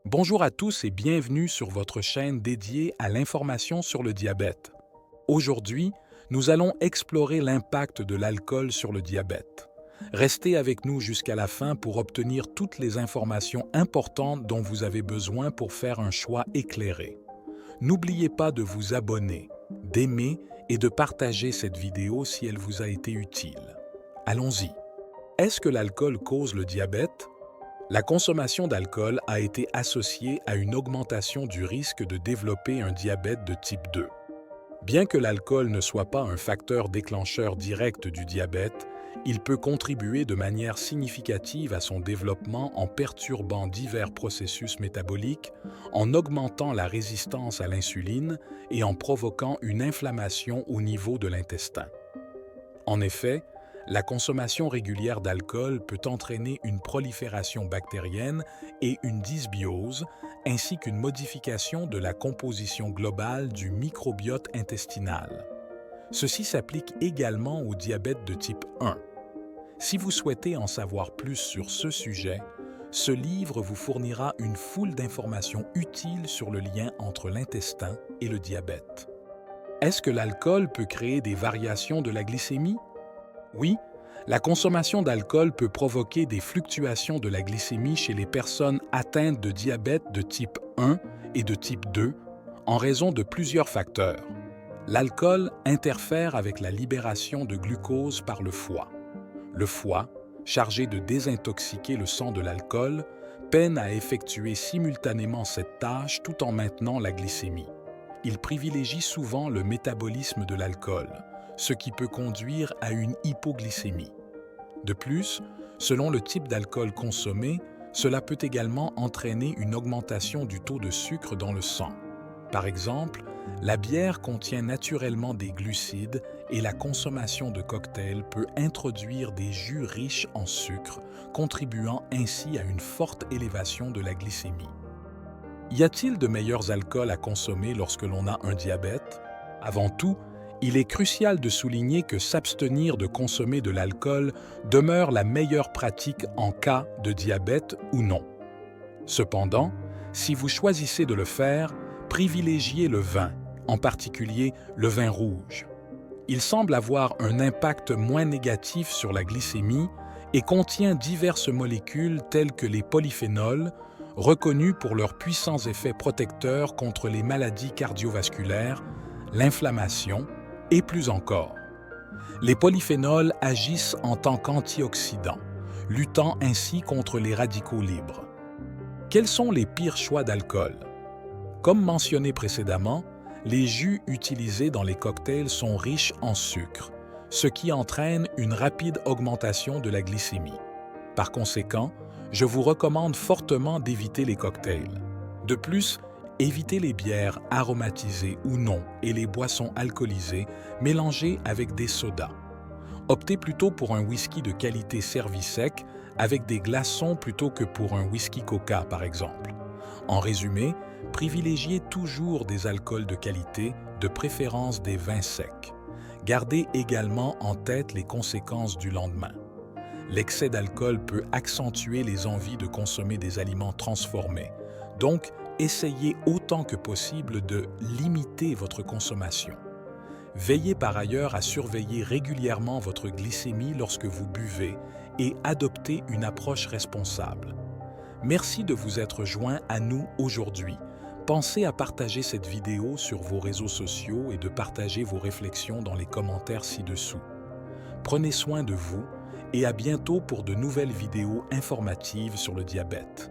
Bonjour à tous et bienvenue sur votre chaîne dédiée à l'information sur le diabète. Aujourd'hui, nous allons explorer l'impact de l'alcool sur le diabète. Restez avec nous jusqu'à la fin pour obtenir toutes les informations importantes dont vous avez besoin pour faire un choix éclairé. N'oubliez pas de vous abonner, d'aimer et de partager cette vidéo si elle vous a été utile. Allons-y. Est-ce que l'alcool cause le diabète? La consommation d'alcool a été associée à une augmentation du risque de développer un diabète de type 2. Bien que l'alcool ne soit pas un facteur déclencheur direct du diabète, il peut contribuer de manière significative à son développement en perturbant divers processus métaboliques, en augmentant la résistance à l'insuline et en provoquant une inflammation au niveau de l'intestin. En effet, la consommation régulière d'alcool peut entraîner une prolifération bactérienne et une dysbiose, ainsi qu'une modification de la composition globale du microbiote intestinal. Ceci s'applique également au diabète de type 1. Si vous souhaitez en savoir plus sur ce sujet, ce livre vous fournira une foule d'informations utiles sur le lien entre l'intestin et le diabète. Est-ce que l'alcool peut créer des variations de la glycémie? Oui, la consommation d'alcool peut provoquer des fluctuations de la glycémie chez les personnes atteintes de diabète de type 1 et de type 2 en raison de plusieurs facteurs. L'alcool interfère avec la libération de glucose par le foie. Le foie, chargé de désintoxiquer le sang de l'alcool, peine à effectuer simultanément cette tâche tout en maintenant la glycémie. Il privilégie souvent le métabolisme de l'alcool, ce qui peut conduire à une hypoglycémie. De plus, selon le type d'alcool consommé, cela peut également entraîner une augmentation du taux de sucre dans le sang. Par exemple, la bière contient naturellement des glucides et la consommation de cocktails peut introduire des jus riches en sucre, contribuant ainsi à une forte élévation de la glycémie. Y a-t-il de meilleurs alcools à consommer lorsque l'on a un diabète? Avant tout, il est crucial de souligner que s'abstenir de consommer de l'alcool demeure la meilleure pratique en cas de diabète ou non. Cependant, si vous choisissez de le faire, privilégiez le vin, en particulier le vin rouge. Il semble avoir un impact moins négatif sur la glycémie et contient diverses molécules telles que les polyphénols, reconnus pour leurs puissants effets protecteurs contre les maladies cardiovasculaires, l'inflammation et plus encore. Les polyphénols agissent en tant qu'antioxydants, luttant ainsi contre les radicaux libres. Quels sont les pires choix d'alcool? Comme mentionné précédemment, les jus utilisés dans les cocktails sont riches en sucre, ce qui entraîne une rapide augmentation de la glycémie. Par conséquent, je vous recommande fortement d'éviter les cocktails. De plus, évitez les bières aromatisées ou non et les boissons alcoolisées mélangées avec des sodas. Optez plutôt pour un whisky de qualité servi sec avec des glaçons plutôt que pour un whisky Coca par exemple. En résumé, privilégiez toujours des alcools de qualité, de préférence des vins secs. Gardez également en tête les conséquences du lendemain. L'excès d'alcool peut accentuer les envies de consommer des aliments transformés. Donc, essayez autant que possible de limiter votre consommation. Veillez par ailleurs à surveiller régulièrement votre glycémie lorsque vous buvez et adoptez une approche responsable. Merci de vous être joint à nous aujourd'hui. Pensez à partager cette vidéo sur vos réseaux sociaux et de partager vos réflexions dans les commentaires ci-dessous. Prenez soin de vous et à bientôt pour de nouvelles vidéos informatives sur le diabète.